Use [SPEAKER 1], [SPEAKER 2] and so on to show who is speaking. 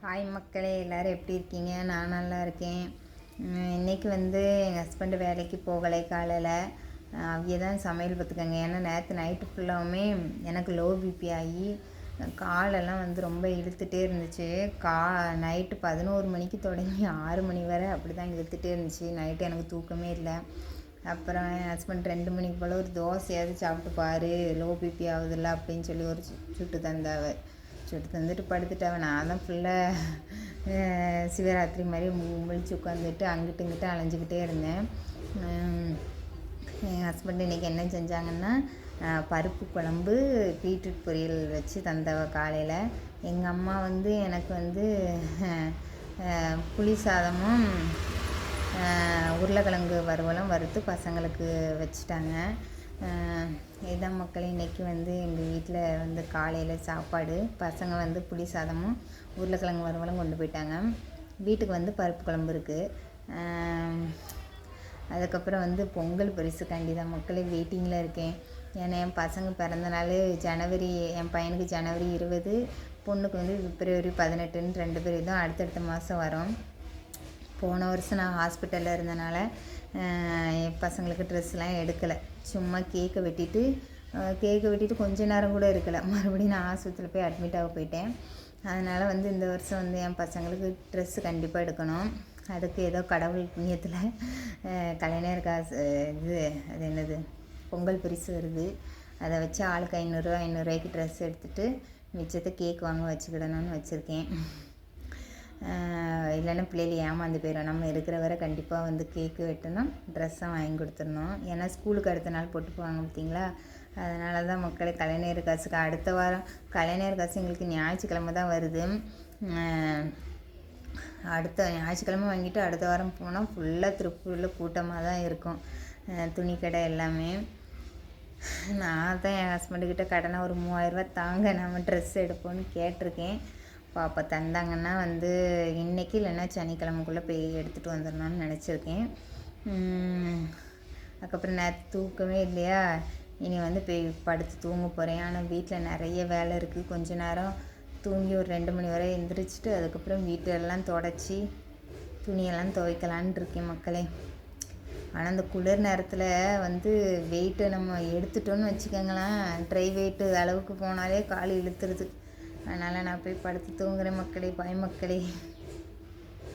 [SPEAKER 1] Hi மக்களே, எல்லோரும் எப்படி இருக்கீங்க? நான் நல்லா இருக்கேன். இன்றைக்கி எங்கள் ஹஸ்பண்டு வேலைக்கு போகலை காலையில். அவைய தான் சமையல் பார்த்துக்கங்க. ஏன்னா நேற்று நைட்டு ஃபுல்லாகவுமே எனக்கு லோ பிபி ஆகி காலெல்லாம் ரொம்ப இழுத்துகிட்டே இருந்துச்சு. நைட்டு 11 மணிக்கு தொடங்கி 6 மணி வரை அப்படி தான் இழுத்துகிட்டே இருந்துச்சு. நைட்டு எனக்கு தூக்கமே இல்லை. அப்புறம் என் ஹஸ்பண்ட் 2 மணிக்கு போல் ஒரு தோசையாவது சாப்பிட்டு பாரு, லோ பிபி ஆகுதில்ல அப்படின்னு சொல்லி ஒரு சுட்டு தந்துட்டு படுத்துட்டாவ. நான் தான் ஃபுல்லாக சிவராத்திரி மாதிரி முழிச்சு உட்காந்துட்டு அங்கிட்டு இங்கிட்டு அலைஞ்சிக்கிட்டே இருந்தேன். என் ஹஸ்பண்ட் இன்றைக்கி என்ன செஞ்சாங்கன்னா, பருப்பு குழம்பு பீட்ரூட் பொரியல் வச்சு தந்தவ காலையில். எங்கள் அம்மா எனக்கு புளி சாதமும் உருளைக்கிழங்கு வறுவலும் வறுத்து பசங்களுக்கு வச்சுட்டாங்க. இதான் மக்கள் இன்றைக்கி எங்கள் வீட்டில் காலையில் சாப்பாடு. பசங்க புளி சாதமும் உருளைக்கிழங்கு வறுவலும் கொண்டு போயிட்டாங்க. வீட்டுக்கு பருப்பு குழம்பு இருக்குது. அதுக்கப்புறம் பொங்கல் பரிசுக்காண்டி தான் மக்களே வெயிட்டிங்கில் இருக்கேன். ஏன்னா என் பசங்க பிறந்த நாள் ஜனவரி, என் பையனுக்கு ஜனவரி 20, பொண்ணுக்கு பிப்ரவரி 18ன்னு 2 பேர் தான் அடுத்தடுத்த மாதம் வரும். போன வருஷம் நான் ஹாஸ்பிட்டலில் இருந்தனால என் பசங்களுக்கு ட்ரெஸ்லாம் எடுக்கலை. சும்மா கேக்கை வெட்டிட்டு கொஞ்ச நேரம் கூட இருக்கலை. மறுபடியும் நான் ஆஸ்பத்திரியில் போய் அட்மிட் ஆக போயிட்டேன். அதனால் இந்த வருஷம் என் பசங்களுக்கு ட்ரெஸ்ஸு கண்டிப்பாக எடுக்கணும். அதுக்கு ஏதோ கடவுள் புண்ணியத்தில் கலைஞர் காசு அது என்னது பொங்கல் பரிசு வருது. அதை வச்சு ஆளுக்கு 500 ட்ரெஸ் எடுத்துகிட்டு மிச்சத்தை கேக் வாங்க வச்சுக்கிடணும்னு வச்சுருக்கேன். இல்லைன்னா பிள்ளைகள் ஏமாந்து போயிடும். நம்ம இருக்கிற வரை கண்டிப்பாக கேக்கு வெட்டணும், ட்ரெஸ்ஸை வாங்கி கொடுத்துடணும். ஏன்னா ஸ்கூலுக்கு அடுத்த நாள் போட்டு போவாங்க பார்த்தீங்களா. அதனால தான் மக்களே கலைஞர் காசுக்கு அடுத்த வாரம் கலைஞர் காசு எங்களுக்கு ஞாயிற்றுக்கிழமை தான் வருது. அடுத்த ஞாயிற்றுக்கிழமை வாங்கிட்டு அடுத்த வாரம் போனால் ஃபுல்லாக திருப்பூரில் கூட்டமாக தான் இருக்கும். துணி கடை எல்லாமே. நான் தான் என் ஹஸ்பண்டுக்கிட்ட கடனை ஒரு 3000 தாங்க, நம்ம ட்ரெஸ் எடுப்போன்னு கேட்டிருக்கேன். பாப்பா தந்தாங்கன்னா இன்றைக்கி இல்லைன்னா சனிக்கிழமைக்குள்ளே போய் எடுத்துகிட்டு வந்துடணும்னு நினச்சிருக்கேன். அதுக்கப்புறம் நேற்று தூக்கமே இல்லையா, இனி போய் படுத்து தூங்க போகிறேன். ஆனால் வீட்டில் நிறைய வேலை இருக்குது. கொஞ்ச நேரம் தூங்கி ஒரு 2 மணி வரை எந்திரிச்சிட்டு அதுக்கப்புறம் வீட்டெல்லாம் தொடச்சி துணியெல்லாம் துவைக்கலான் இருக்கேன் மக்களே. ஆனால் அந்த குளிர் நேரத்தில் வெயிட்டை நம்ம எடுத்துட்டோன்னு வச்சுக்கோங்களேன், ட்ரை வெயிட்டு அளவுக்கு போனாலே கால் இழுத்துருது. அதனால் நான் போய் படுத்து தூங்குறேன் மக்களே. பாய் மக்களே.